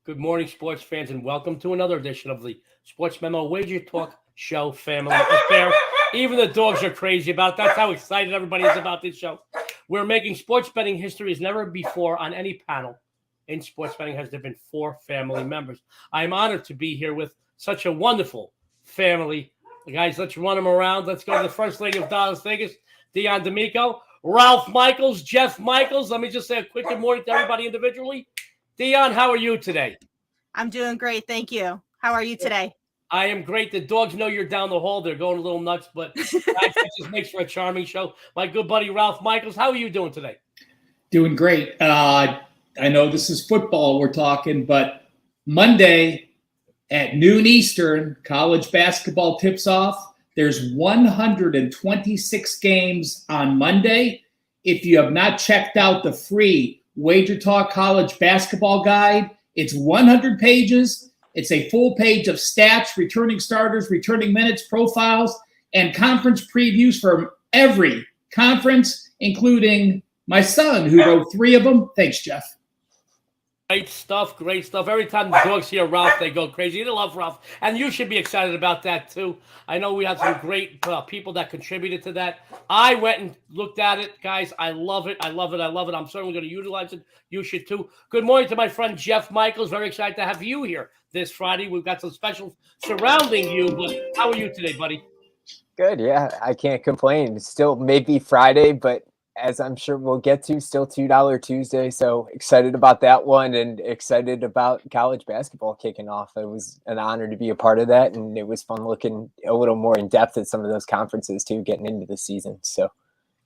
Good morning, sports fans, and welcome to another edition of the Sports Memo Wager Talk Show Family Affair. Even the dogs are crazy about it. That's how excited everybody is about this show. We're making sports betting history as never before on any panel. In sports betting has there been 4 family members. I'm honored to be here with such a wonderful family. Guys, let's run them around. Let's go to the First Lady of Dallas Vegas, Dionne D'Amico, Ralph Michaels, Jeff Michaels. Let me just say a quick good morning to everybody individually. Dionne, how are you today? I'm doing great. Thank you. How are you today? I am great. The dogs know you're down the hall. They're going a little nuts, but that just makes for a charming show. My good buddy, Ralph Michaels, how are you doing today? Doing great. I know this is football we're talking, but Monday at noon Eastern, college basketball tips off. There's 126 games on Monday. If you have not checked out the free Wager Talk College Basketball Guide, it's 100 pages. It's a full page of stats, returning starters, returning minutes, profiles, and conference previews from every conference, including my son, who wrote 3 of them. Thanks, Jeff. Great stuff, great stuff. Every time the dogs hear Ralph, they go crazy. They love Ralph, and you should be excited about that, too. I know we had some great people that contributed to that. I went and looked at it, guys. I love it. I love it. I love it. I'm certainly going to utilize it. You should, too. Good morning to my friend Jeff Michaels. Very excited to have you here this Friday. We've got some special surrounding you, but how are you today, buddy? Good, yeah. I can't complain. It's still maybe Friday, but as I'm sure we'll get to, still $2 Tuesday. So excited about that one and excited about college basketball kicking off. It was an honor to be a part of that. And it was fun looking a little more in depth at some of those conferences too, getting into the season. So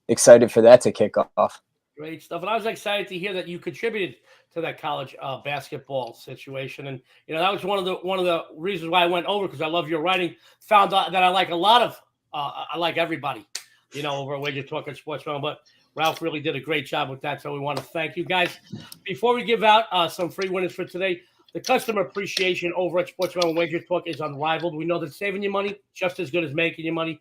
excited for that to kick off. Great stuff. And I was excited to hear that you contributed to that college basketball situation. And, you know, that was one of the reasons why I went over, because I love your writing. Found out that I like a lot of, I like everybody, you know, over at Wager Talk and Sports Memo, but Ralph really did a great job with that, so we want to thank you guys. Before we give out some free winners for today, the customer appreciation over at Sports Memo Wager Talk is unrivaled. We know that saving you money just as good as making you money.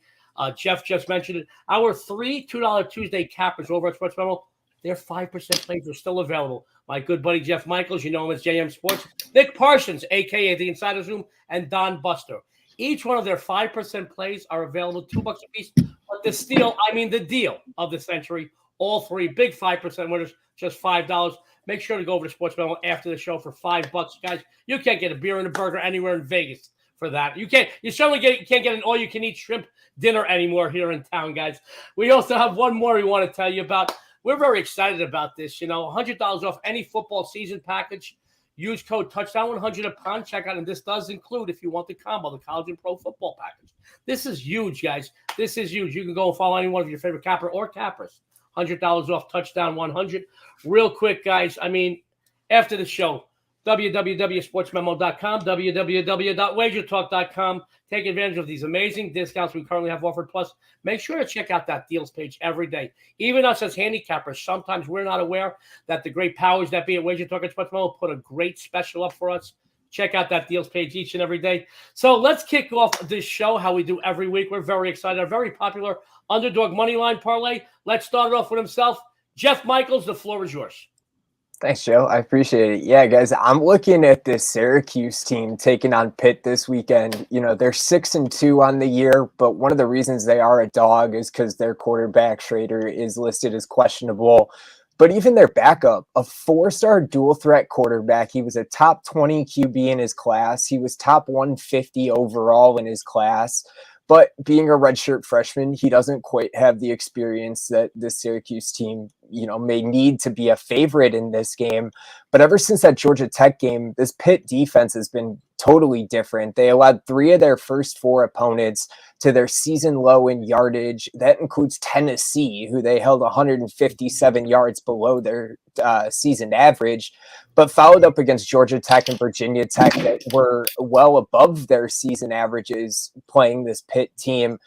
Jeff just mentioned it. Our 3 $2 Tuesday cappers over at Sports Memo, their 5% plays are still available. My good buddy Jeff Michaels, you know him as JM Sports, Nick Parsons, a.k.a. the Insider Zoom, and Don Buster. Each one of their 5% plays are available $2 a piece. But the steal, I mean the deal of the century, all 3 big 5% winners, just $5. Make sure to go over to Sports Memo after the show for $5, guys. You can't get a beer and a burger anywhere in Vegas for that. You certainly can't get an all-you-can-eat shrimp dinner anymore here in town, guys. We also have one more we want to tell you about. We're very excited about this. You know, $100 off any football season package. Use code Touchdown100 upon checkout, and this does include, if you want the combo, the college and pro football package. This is huge, guys. This is huge. You can go and follow any one of your favorite capper or cappers. $100 off Touchdown 100. Real quick, guys. I mean, after the show, www.sportsmemo.com, www.wagertalk.com. Take advantage of these amazing discounts we currently have offered. Plus, make sure to check out that deals page every day. Even us as handicappers, sometimes we're not aware that the great powers that be at Wager Talk and Sports Memo put a great special up for us. Check out that deals page each and every day. So let's kick off this show how we do every week. We're very excited. A very popular Underdog Moneyline parlay. Let's start it off with himself. Jeff Michaels, the floor is yours. Thanks, Joe. I appreciate it. Yeah, guys, I'm looking at this Syracuse team taking on Pitt this weekend. You know, they're 6-2 on the year, but one of the reasons they are a dog is because their quarterback, Schrader, is listed as questionable. But even their backup, a 4-star dual threat quarterback, he was a top 20 QB in his class. He was top 150 overall in his class. But being a redshirt freshman, he doesn't quite have the experience that the Syracuse team, you know, may need to be a favorite in this game. But ever since that Georgia Tech game, this Pitt defense has been totally different. They allowed 3 of their first 4 opponents to their season low in yardage. That includes Tennessee, who they held 157 yards below their season average, but followed up against Georgia Tech and Virginia Tech that were well above their season averages playing this Pitt team.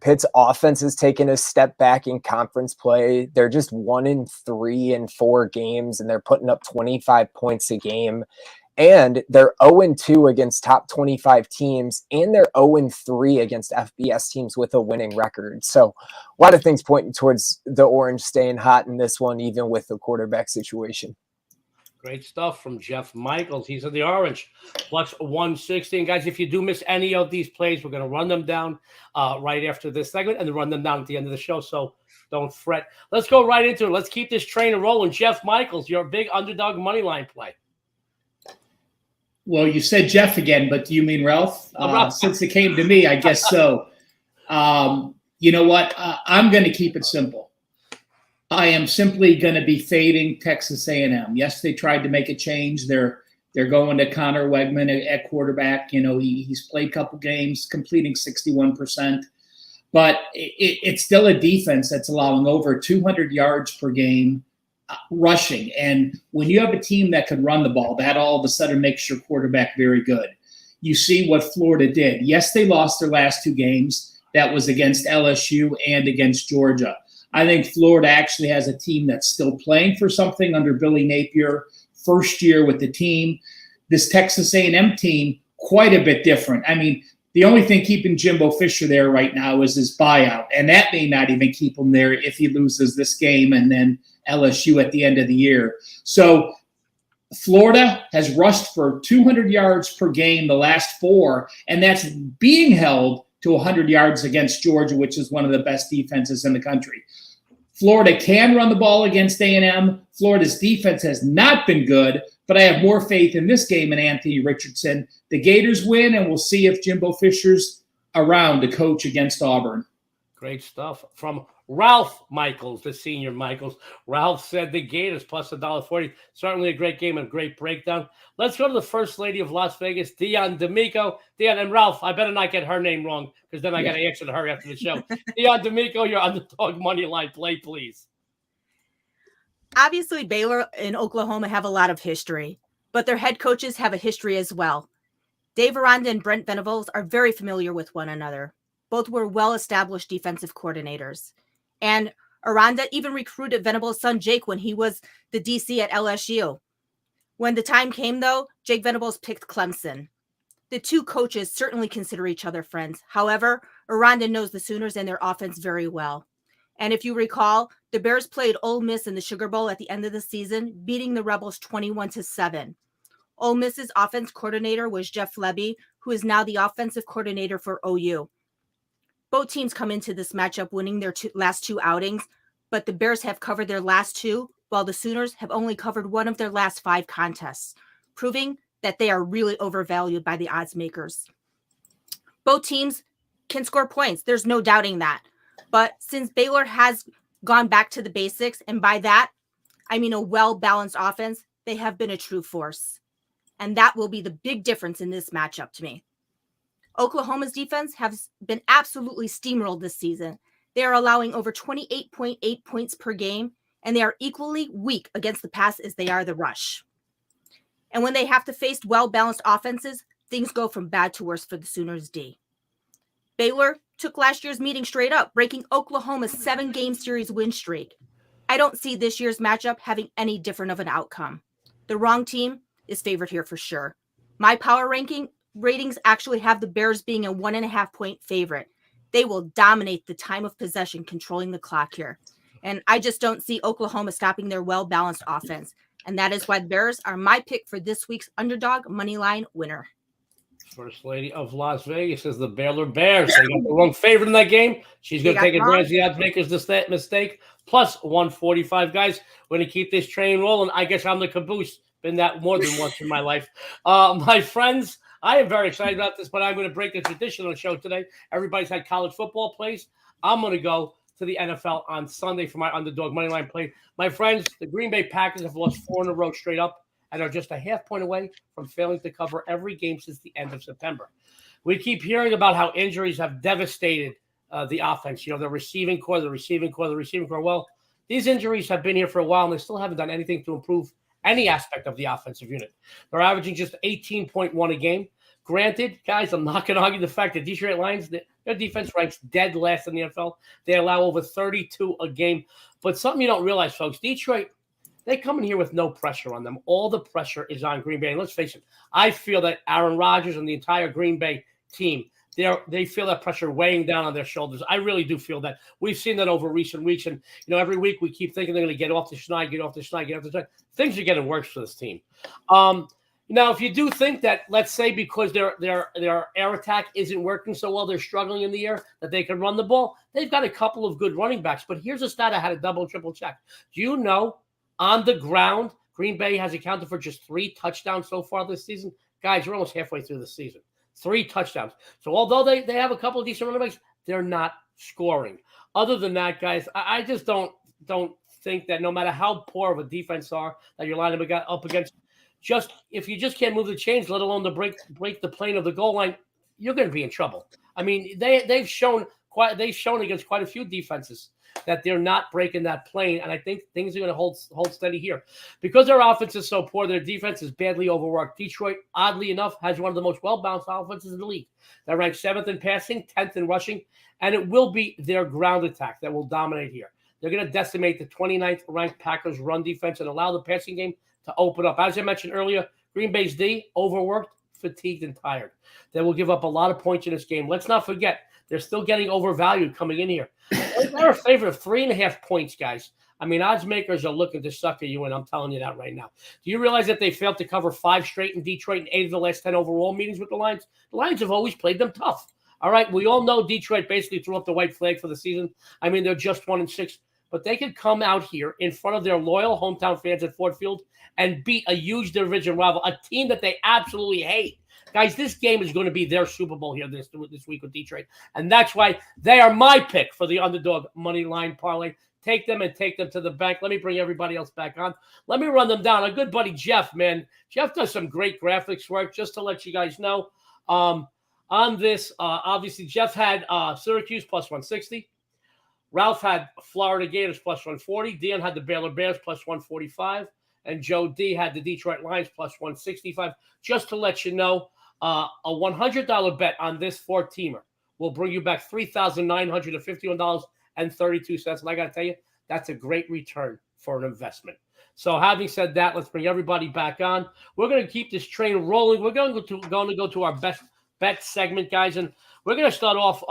Pitt's offense has taken a step back in conference play. They're just 1-3 in 4 games, and they're putting up 25 points a game. And they're 0-2 against top 25 teams, and they're 0-3 against FBS teams with a winning record. So a lot of things pointing towards the Orange staying hot in this one, even with the quarterback situation. Great stuff from Jeff Michaels. He's in the orange, plus 160. And guys, if you do miss any of these plays, we're going to run them down right after this segment and then run them down at the end of the show. So don't fret. Let's go right into it. Let's keep this train rolling. Jeff Michaels, your big underdog money line play. Well, you said Jeff again, but do you mean Ralph? Since it came to me, I guess so. You know what? I'm going to keep it simple. I am simply going to be fading Texas A&M. Yes, they tried to make a change. They're going to Connor Wegman at quarterback. You know, he's played a couple games, completing 61%. But it's still a defense that's allowing over 200 yards per game rushing. And when you have a team that can run the ball, that all of a sudden makes your quarterback very good. You see what Florida did. Yes, they lost their last 2 games. That was against LSU and against Georgia. I think Florida actually has a team that's still playing for something under Billy Napier, first year with the team. This Texas A&M team, quite a bit different. I mean, the only thing keeping Jimbo Fisher there right now is his buyout, and that may not even keep him there if he loses this game and then LSU at the end of the year. So Florida has rushed for 200 yards per game the last 4, and that's being held to 100 yards against Georgia, which is one of the best defenses in the country. Florida can run the ball against A&M. Florida's defense has not been good, but I have more faith in this game in Anthony Richardson. The Gators win, and we'll see if Jimbo Fisher's around to coach against Auburn. Great stuff from Ralph Michaels, the senior Michaels. Ralph said the Gators plus $1.40. Certainly a great game and a great breakdown. Let's go to the First Lady of Las Vegas, Dionne D'Amico. Dionne and Ralph, I better not get her name wrong because then I got to answer to her after the show. Dionne D'Amico, your underdog money line play, please. Obviously, Baylor and Oklahoma have a lot of history, but their head coaches have a history as well. Dave Aranda and Brent Venables are very familiar with one another. Both were well-established defensive coordinators. And Aranda even recruited Venables' son, Jake, when he was the DC at LSU. When the time came, though, Jake Venables picked Clemson. The two coaches certainly consider each other friends. However, Aranda knows the Sooners and their offense very well. And if you recall, the Bears played Ole Miss in the Sugar Bowl at the end of the season, beating the Rebels 21-7. Ole Miss's offense coordinator was Jeff Lebby, who is now the offensive coordinator for OU. Both teams come into this matchup winning their last 2 outings, but the Bears have covered their last 2, while the Sooners have only covered one of their last 5 contests, proving that they are really overvalued by the odds makers. Both teams can score points. There's no doubting that. But since Baylor has gone back to the basics, and by that, I mean a well-balanced offense, they have been a true force. And that will be the big difference in this matchup to me. Oklahoma's defense has been absolutely steamrolled this season. They are allowing over 28.8 points per game, and they are equally weak against the pass as they are the rush. And when they have to face well-balanced offenses, things go from bad to worse for the Sooners D. Baylor took last year's meeting straight up, breaking Oklahoma's 7-game series win streak. I don't see this year's matchup having any different of an outcome. The wrong team is favored here for sure. My power ratings actually have the Bears being a 1.5-point favorite. They will dominate the time of possession, controlling the clock here. And I just don't see Oklahoma stopping their well-balanced offense. And that is why the Bears are my pick for this week's underdog moneyline winner. First Lady of Las Vegas is the Baylor Bears. They got the wrong favorite in that game. She's going to take advantage of the odds makers' mistake. Plus 145. Guys, we're going to keep this train rolling. I guess I'm the caboose. Been that more than once in my life. My friends, I am very excited about this, but I'm going to break the tradition on the show today. Everybody's had college football plays. I'm going to go to the NFL on Sunday for my underdog moneyline play. My friends, the Green Bay Packers have lost 4 in a row straight up and are just a half point away from failing to cover every game since the end of September. We keep hearing about how injuries have devastated the offense. You know, the receiving core. Well, these injuries have been here for a while, and they still haven't done anything to improve any aspect of the offensive unit. They're averaging just 18.1 a game. Granted, guys, I'm not going to argue the fact that Detroit Lions, their defense ranks dead last in the NFL. They allow over 32 a game. But something you don't realize, folks, Detroit, they come in here with no pressure on them. All the pressure is on Green Bay. And let's face it, I feel that Aaron Rodgers and the entire Green Bay team, they feel that pressure weighing down on their shoulders. I really do feel that. We've seen that over recent weeks, and every week we keep thinking they're going to get off the schneid. Things are getting worse for this team. Now, if you do think that, let's say, because their air attack isn't working so well, they're struggling in the air, that they can run the ball, they've got a couple of good running backs. But here's a stat I had to double, triple check. Do you know, on the ground, Green Bay has accounted for just 3 touchdowns so far this season? Guys, we're almost halfway through the season. 3 touchdowns. So although they have a couple of decent running backs, they're not scoring. Other than that, guys, I just don't think that no matter how poor of a defense are that you're lining up against, if you just can't move the chains, let alone to break the plane of the goal line, you're going to be in trouble. I mean, they've shown against quite a few defenses that they're not breaking that plane, and I think things are going to hold steady here. Because their offense is so poor, their defense is badly overworked. Detroit, oddly enough, has one of the most well-balanced offenses in the league. They're ranked 7th in passing, 10th in rushing, and it will be their ground attack that will dominate here. They're going to decimate the 29th ranked Packers run defense and allow the passing game to open up. As I mentioned earlier, Green Bay's D, overworked, fatigued, and tired. They will give up a lot of points in this game. Let's not forget, they're still getting overvalued coming in here. They're a favorite of 3.5 points, guys. I mean, odds makers are looking to sucker you in. I'm telling you that right now. Do you realize that they failed to cover 5 straight in Detroit in 8 of the last 10 overall meetings with the Lions? The Lions have always played them tough. All right, we all know Detroit basically threw up the white flag for the season. I mean, they're just 1-6. But they could come out here in front of their loyal hometown fans at Ford Field and beat a huge division rival, a team that they absolutely hate. Guys, this game is going to be their Super Bowl here this week with Detroit. And that's why they are my pick for the Underdog Moneyline parlay. Take them to the bank. Let me bring everybody else back on. Let me run them down. Our good buddy Jeff, man. Jeff does some great graphics work, just to let you guys know. On this, obviously, Jeff had Syracuse plus 160. Ralph had Florida Gators plus 140. Dionne had the Baylor Bears plus 145. And Joe D had the Detroit Lions plus 165. Just to let you know, a $100 bet on this 4-teamer will bring you back $3,951.32. And I got to tell you, that's a great return for an investment. So having said that, let's bring everybody back on. We're going to keep this train rolling. We're going to go to our best bet segment, guys. And we're going to start off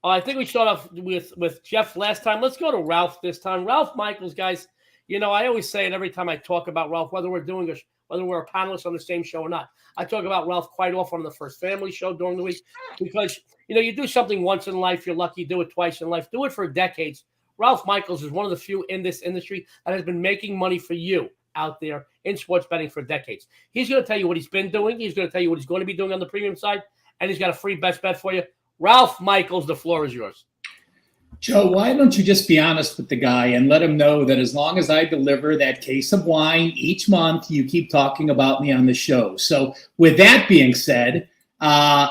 I think we start off with Jeff last time. Let's go to Ralph this time. Ralph Michaels, guys. I always say it every time I talk about Ralph, whether we're a panelist on the same show or not. I talk about Ralph quite often on the First Family Show during the week because, you do something once in life. You're lucky. Do it twice in life. Do it for decades. Ralph Michaels is one of the few in this industry that has been making money for you out there in sports betting for decades. He's going to tell you what he's been doing. He's going to tell you what he's going to be doing on the premium side, and he's got a free best bet for you. Ralph Michaels, the floor is yours. Joe, why don't you just be honest with the guy and let him know that as long as I deliver that case of wine each month, you keep talking about me on the show. So with that being said, I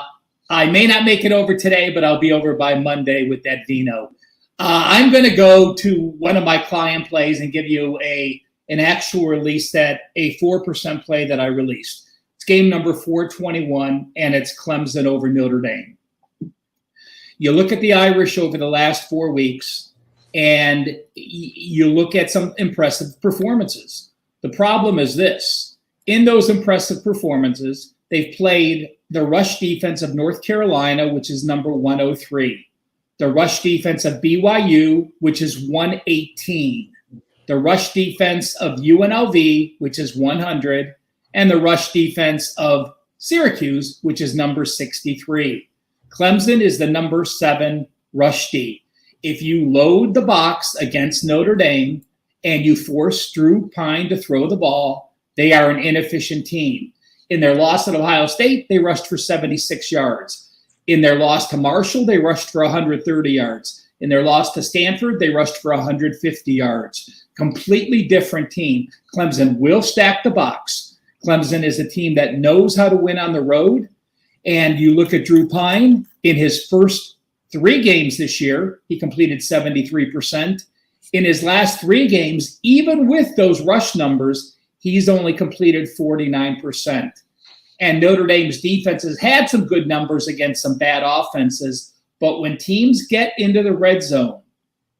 may not make it over today, but I'll be over by Monday with that vino. I'm going to go to one of my client plays and give you an actual release that a 4% play that I released. It's game number 421, and it's Clemson over Notre Dame. You look at the Irish over the last 4 weeks, and you look at some impressive performances. The problem is this. In those impressive performances, they've played the rush defense of North Carolina, which is number 103. The rush defense of BYU, which is 118. The rush defense of UNLV, which is 100. And the rush defense of Syracuse, which is number 63. Clemson is the number 7 rush D. If you load the box against Notre Dame and you force Drew Pine to throw the ball, they are an inefficient team. In their loss at Ohio State, they rushed for 76 yards. In their loss to Marshall, they rushed for 130 yards. In their loss to Stanford, they rushed for 150 yards. Completely different team. Clemson will stack the box. Clemson is a team that knows how to win on the road. And you look at Drew Pine, in his first 3 games this year, he completed 73%. In his last 3 games, even with those rush numbers, he's only completed 49%. And Notre Dame's defense has had some good numbers against some bad offenses, but when teams get into the red zone,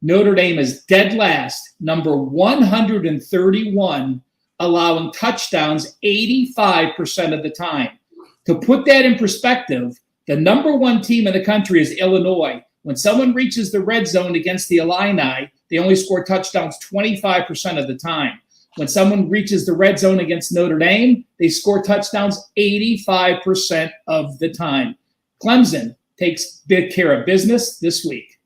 Notre Dame is dead last, number 131, allowing touchdowns 85% of the time. To put that in perspective, The number one team in the country is Illinois. When someone reaches the red zone against the Illini, they only score touchdowns 25% of the time. When someone reaches the red zone against Notre Dame, they score touchdowns 85% of the time. Clemson takes big care of business this week.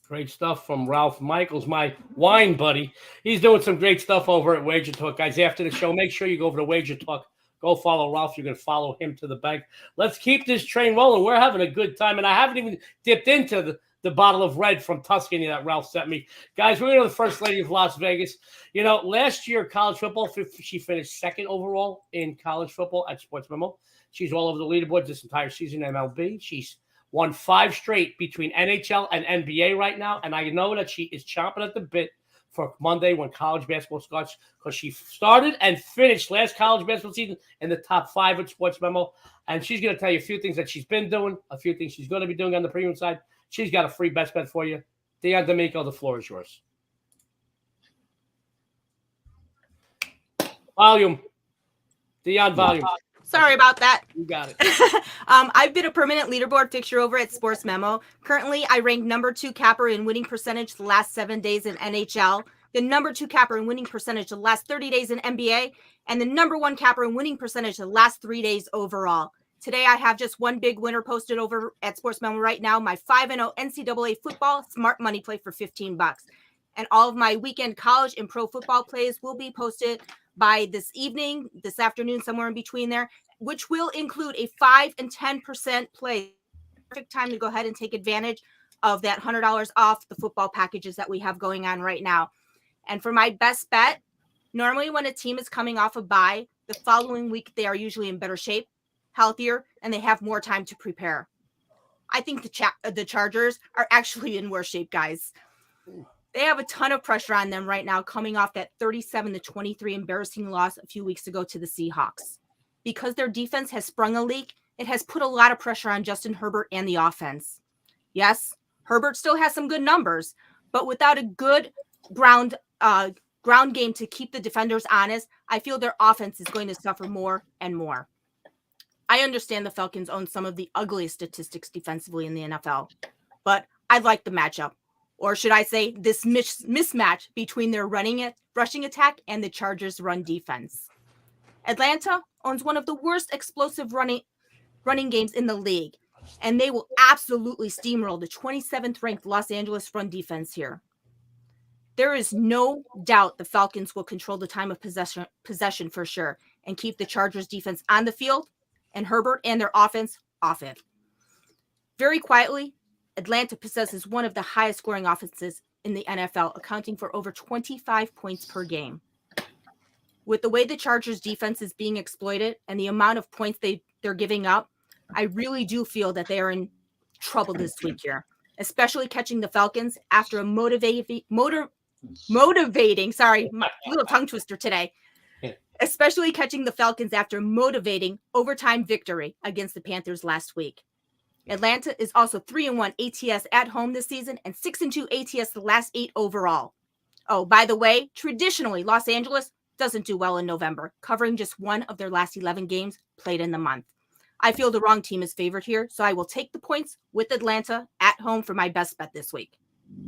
Great stuff from Ralph Michaels, my wine buddy. He's doing some great stuff over at Wager Talk. Guys, after the show, make sure you go over to Wager Talk. Go follow Ralph. You're going to follow him to the bank. Let's keep this train rolling. We're having a good time, and I haven't even dipped into the bottle of red from Tuscany that Ralph sent me. Guys, we're going to the First Lady of Las Vegas. You know, last year, college football, she finished second overall in college football at Sports Memo. She's all over the leaderboard this entire season in MLB. She's won 5 straight between NHL and NBA right now, and I know that she is chomping at the bit for Monday when college basketball starts, because she started and finished last college basketball season in the top 5 at Sports Memo, and she's going to tell you a few things that she's been doing, a few things she's going to be doing on the premium side. She's got a free best bet for you. Dionne D'Amico, the floor is yours. Volume. Dionne, volume. Sorry about that. You got it. I've been a permanent leaderboard fixture over at Sports Memo. Currently, I rank number 2 capper in winning percentage the last 7 days in NHL, the number 2 capper in winning percentage the last 30 days in NBA, and the number 1 capper in winning percentage the last 3 days overall. Today, I have just one big winner posted over at Sports Memo right now, my 5-0 NCAA football smart money play for $15. And all of my weekend college and pro football plays will be posted by this evening, this afternoon, somewhere in between there, which will include a 5 and 10% play. Perfect time to go ahead and take advantage of that $100 off the football packages that we have going on right now. And for my best bet, normally when a team is coming off a bye, the following week they are usually in better shape, healthier, and they have more time to prepare. I think the Chargers are actually in worse shape, guys. They have a ton of pressure on them right now, coming off that 37-23 embarrassing loss a few weeks ago to the Seahawks. Because their defense has sprung a leak, it has put a lot of pressure on Justin Herbert and the offense. Yes, Herbert still has some good numbers, but without a good ground game to keep the defenders honest, I feel their offense is going to suffer more and more. I understand the Falcons own some of the ugliest statistics defensively in the NFL, but I like the matchup. Or should I say this mismatch between their rushing attack and the Chargers' run defense. Atlanta owns one of the worst explosive running games in the league, and they will absolutely steamroll the 27th ranked Los Angeles run defense here. There is no doubt the Falcons will control the time of possession for sure and keep the Chargers defense on the field and Herbert and their offense off it. Very quietly, Atlanta possesses one of the highest scoring offenses in the NFL, accounting for over 25 points per game. With the way the Chargers defense is being exploited and the amount of points they're giving up, I really do feel that they are in trouble this week here, especially catching the Falcons after a motivating, sorry, my little tongue twister today, especially catching the Falcons after a motivating overtime victory against the Panthers last week. Atlanta is also 3-1 ATS at home this season and 6-2 ATS the last 8 overall. Oh, by the way, traditionally, Los Angeles doesn't do well in November, covering just one of their last 11 games played in the month. I feel the wrong team is favored here, so I will take the points with Atlanta at home for my best bet this week.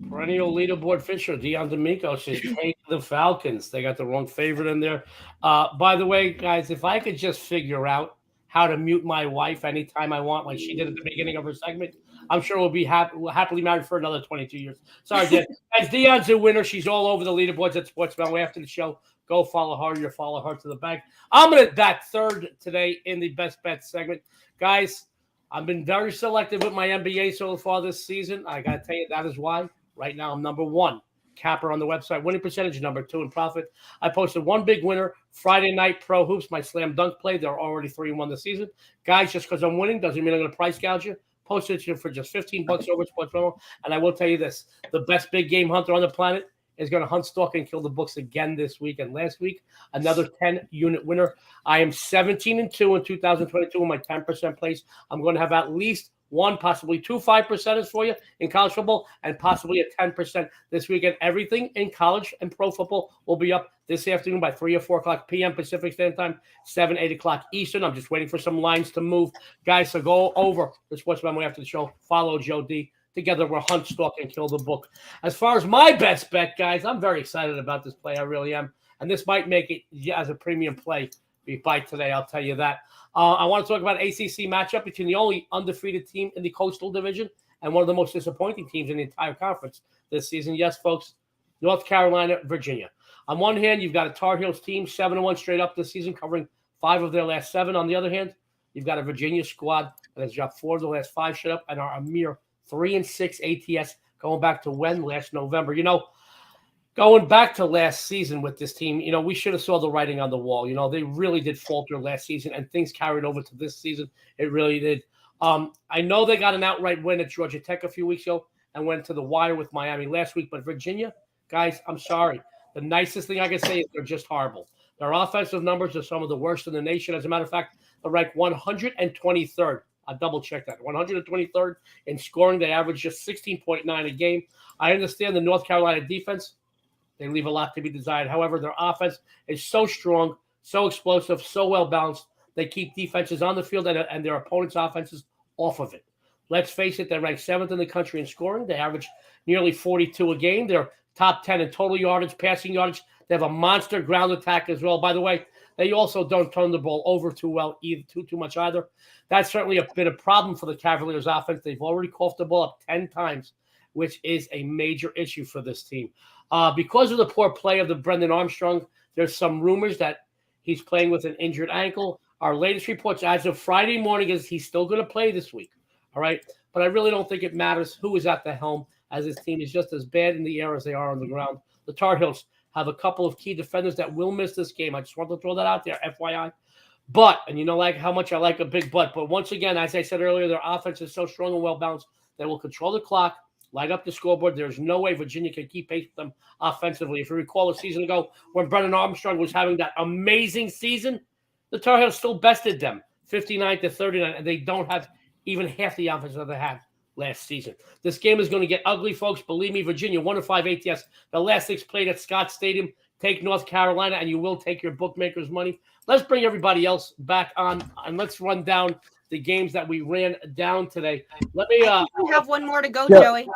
Perennial leaderboard fisher, Dionne D'Amico, says take the Falcons. They got the wrong favorite in there. By the way, guys, if I could just figure out how to mute my wife anytime I want, like she did at the beginning of her segment, I'm sure we'll be happily married for another 22 years. Sorry, Jen. As Dionne's a winner, she's all over the leaderboards at Sportsman. After the show, go follow her. You follow her to the bank. I'm going to bat third today in the best bet segment. Guys, I've been very selective with my NBA so far this season. I got to tell you, that is why. Right now, I'm number 1 capper on the website. Winning percentage, number 2 in profit. I posted one big winner Friday night pro hoops, my slam dunk play. They're already 3-1 this season. Guys, just because I'm winning doesn't mean I'm going to price gouge you. Posted it for just $15 over Sports Promo. And I will tell you this, the best big game hunter on the planet is going to hunt, stalk, and kill the books again this week. And last week, another 10-unit winner. I am 17-2 in 2022 in my 10% place. I'm going to have at least 1, possibly 2 5%ers for you in college football, and possibly a 10% this weekend. Everything in college and pro football will be up this afternoon by 3 or 4 o'clock p.m. Pacific Standard Time, 7, 8 o'clock Eastern. I'm just waiting for some lines to move. Guys, so go over the Sports Memo after the show. Follow Joe D. Together, we're hunt, stalk, and kill the book. As far as my best bet, guys, I'm very excited about this play. I really am. And this might make it as a premium play by today, I'll tell you that. I want to talk about ACC matchup between the only undefeated team in the Coastal Division and one of the most disappointing teams in the entire conference this season. Yes, folks, North Carolina, Virginia. On one hand, you've got a Tar Heels team, 7-1 straight up this season, covering 5 of their last 7. On the other hand, you've got a Virginia squad that has dropped 4 of the last 5 straight up and are a mere 3-6 ATS going back to when? Last November. Going back to last season with this team, we should have saw the writing on the wall. They really did falter last season, and things carried over to this season. It really did. I know they got an outright win at Georgia Tech a few weeks ago and went to the wire with Miami last week. But Virginia, guys, I'm sorry. The nicest thing I can say is they're just horrible. Their offensive numbers are some of the worst in the nation. As a matter of fact, they're ranked 123rd. I'll double check that. 123rd in scoring. They average just 16.9 a game. I understand the North Carolina defense. They leave a lot to be desired. However, their offense is so strong, so explosive, so well-balanced. They keep defenses on the field and their opponents' offenses off of it. Let's face it, they're ranked 7th in the country in scoring. They average nearly 42 a game. They're top 10 in total yardage, passing yardage. They have a monster ground attack as well. By the way, they also don't turn the ball over too well, too much either. That's certainly been a problem for the Cavaliers' offense. They've already coughed the ball up 10 times, which is a major issue for this team. Because of the poor play of the Brendan Armstrong, there's some rumors that he's playing with an injured ankle. Our latest reports as of Friday morning is he's still going to play this week. All right. But I really don't think it matters who is at the helm, as this team is just as bad in the air as they are on the ground. The Tar Heels have a couple of key defenders that will miss this game. I just want to throw that out there, FYI. But, and like how much I like a big but once again, as I said earlier, their offense is so strong and well-balanced, they will control the clock, light up the scoreboard. There's no way Virginia can keep pace with them offensively. If you recall a season ago when Brendan Armstrong was having that amazing season, the Tar Heels still bested them 59-39, and they don't have even half the offense that they had last season. This game is going to get ugly, folks. Believe me, Virginia, 1-5 ATS. The last 6 played at Scott Stadium. Take North Carolina, and you will take your bookmakers' money. Let's bring everybody else back on, and let's run down the games that we ran down today. Let me we have one more to go, Joey.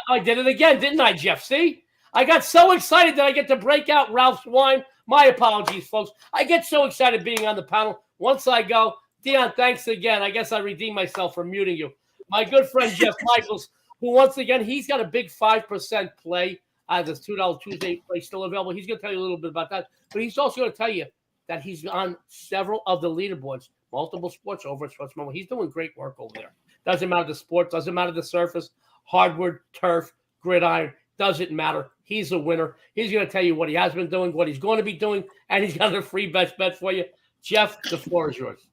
I did it again, didn't I, Jeff? See? I got so excited that I get to break out Ralph's wine. My apologies, folks. I get so excited being on the panel. Once I go, Dionne, thanks again. I guess I redeemed myself for muting you. My good friend Jeff Michaels, who once again, he's got a big 5% play. This $2 Tuesday play still available. He's going to tell you a little bit about that. But he's also going to tell you that he's on several of the leaderboards, multiple sports over at Sports Memo. He's doing great work over there. Doesn't matter the sport, doesn't matter the surface, hardwood, turf, gridiron, doesn't matter. He's a winner. He's going to tell you what he has been doing, what he's going to be doing, and he's got a free best bet for you. Jeff, the floor is yours.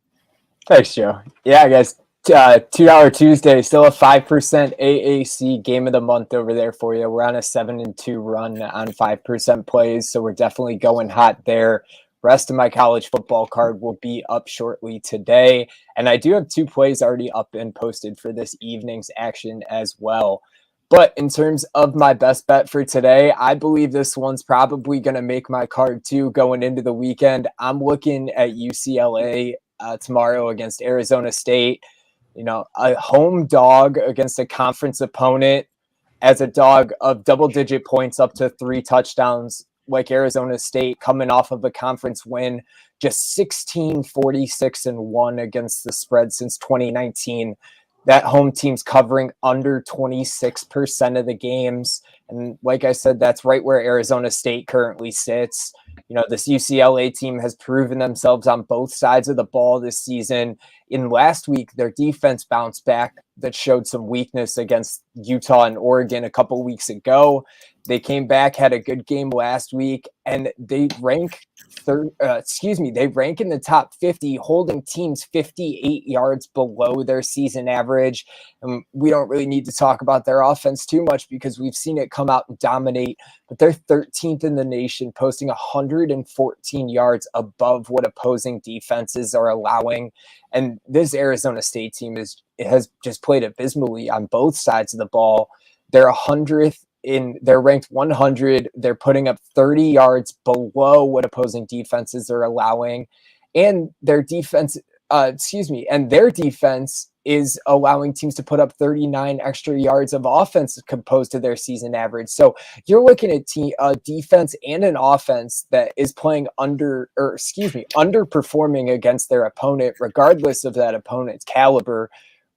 Thanks, Joe. Yeah, guys. $2 Tuesday, still a 5% AAC game of the month over there for you. We're on a 7-2 run on 5% plays, so we're definitely going hot there. Rest of my college football card will be up shortly today, and I do have 2 plays already up and posted for this evening's action as well. But in terms of my best bet for today, I believe this one's probably going to make my card too going into the weekend. I'm looking at UCLA tomorrow against Arizona State. A home dog against a conference opponent as a dog of double-digit points up to 3 touchdowns like Arizona State coming off of a conference win, just 16-46-1 against the spread since 2019. That home team's covering under 26% of the games. And like I said, that's right where Arizona State currently sits. This UCLA team has proven themselves on both sides of the ball this season. In last week, their defense bounced back that showed some weakness against Utah and Oregon a couple weeks ago. They came back, had a good game last week, and they rank they rank in the top 50, holding teams 58 yards below their season average. And we don't really need to talk about their offense too much because we've seen it come out and dominate, but they're 13th in the nation, posting 114 yards above what opposing defenses are allowing. And this Arizona State team has just played abysmally on both sides of the ball. They're they're ranked 100. They're putting up 30 yards below what opposing defenses are allowing. And their defense, their defense is allowing teams to put up 39 extra yards of offense composed to their season average. So you're looking at a defense and an offense that is playing underperforming against their opponent, regardless of that opponent's caliber.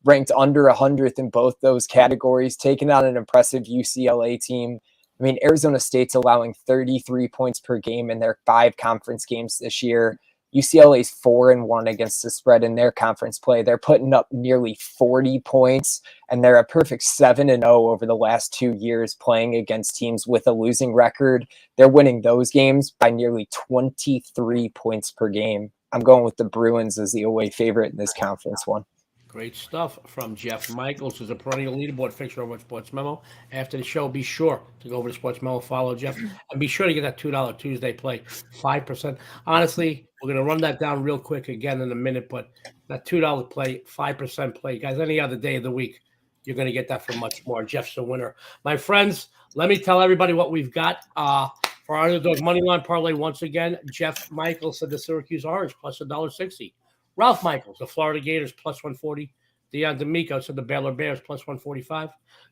Ranked under 100th in both those categories, taking on an impressive UCLA team. I mean, Arizona State's allowing 33 points per game in their 5 conference games this year. UCLA's 4-1 against the spread in their conference play. They're putting up nearly 40 points, and they're a perfect 7-0 over the last 2 years playing against teams with a losing record. They're winning those games by nearly 23 points per game. I'm going with the Bruins as the away favorite in this conference one. Great stuff from Jeff Michaels, who's a perennial leaderboard fixture over at Sports Memo. After the show, be sure to go over to Sports Memo, follow Jeff, and be sure to get that $2 Tuesday play, 5%. Honestly, we're going to run that down real quick again in a minute, but that $2 play, 5% play, guys, any other day of the week, you're going to get that for much more. Jeff's the winner. My friends, let me tell everybody what we've got for our Underdog Moneyline Parlay once again. Jeff Michaels said the Syracuse Orange plus $1.60. Ralph Michaels, the Florida Gators, plus 140. Dionne D'Amico said the Baylor Bears, plus 145.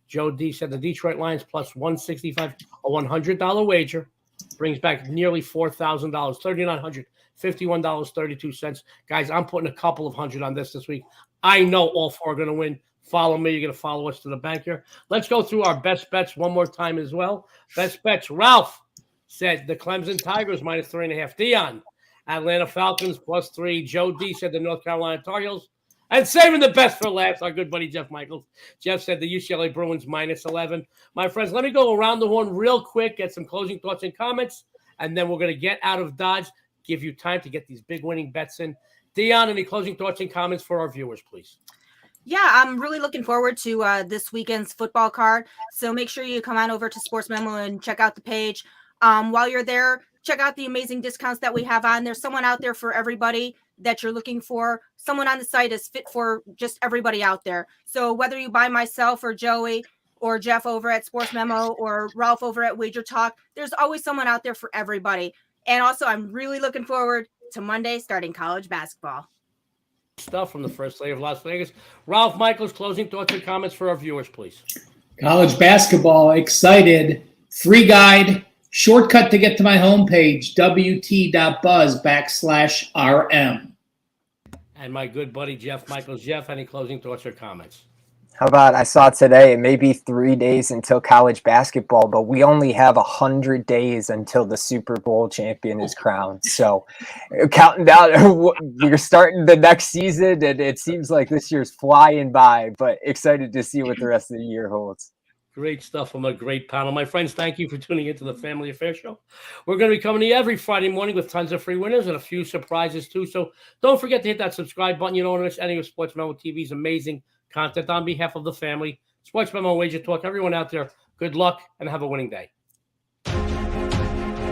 Joe D said the Detroit Lions, plus 165. A $100 wager brings back nearly $4,000, $3,900, $51.32. Guys, I'm putting a couple of hundred on this week. I know all 4 are going to win. Follow me. You're going to follow us to the bank here. Let's go through our best bets one more time as well. Best bets. Ralph said the Clemson Tigers, minus 3.5. Dionne. Atlanta Falcons, plus 3. Joe D said the North Carolina Tar Heels. And saving the best for last, our good buddy Jeff Michaels. Jeff said the UCLA Bruins, minus 11. My friends, let me go around the horn real quick, get some closing thoughts and comments, and then we're going to get out of Dodge, give you time to get these big winning bets in. Dionne, any closing thoughts and comments for our viewers, please? Yeah, I'm really looking forward to this weekend's football card. So make sure you come on over to Sports Memo and check out the page. While you're there, check out the amazing discounts that we have on. There's someone out there for everybody that you're looking for. Someone on the site is fit for just everybody out there. So whether you buy myself or Joey or Jeff over at Sports Memo or Ralph over at Wager Talk, there's always someone out there for everybody. And also, I'm really looking forward to Monday starting college basketball. Stuff from the first day of Las Vegas. Ralph Michaels, closing thoughts and comments for our viewers, please. College basketball, excited. Free guide. Shortcut to get to my homepage, wt.buzz/RM. And my good buddy, Jeff Michaels. Jeff, any closing thoughts or comments? How about, I saw today, it may be 3 days until college basketball, but we only have 100 days until the Super Bowl champion is crowned. So counting down, we're starting the next season, and it seems like this year's flying by, but excited to see what the rest of the year holds. Great stuff from a great panel. My friends, thank you for tuning into the Family Affair Show. We're going to be coming to you every Friday morning with tons of free winners and a few surprises too. So don't forget to hit that subscribe button. You don't want to miss any of Sports Memo TV's amazing content on behalf of the family. Sports Memo, Wager Talk, everyone out there, good luck and have a winning day.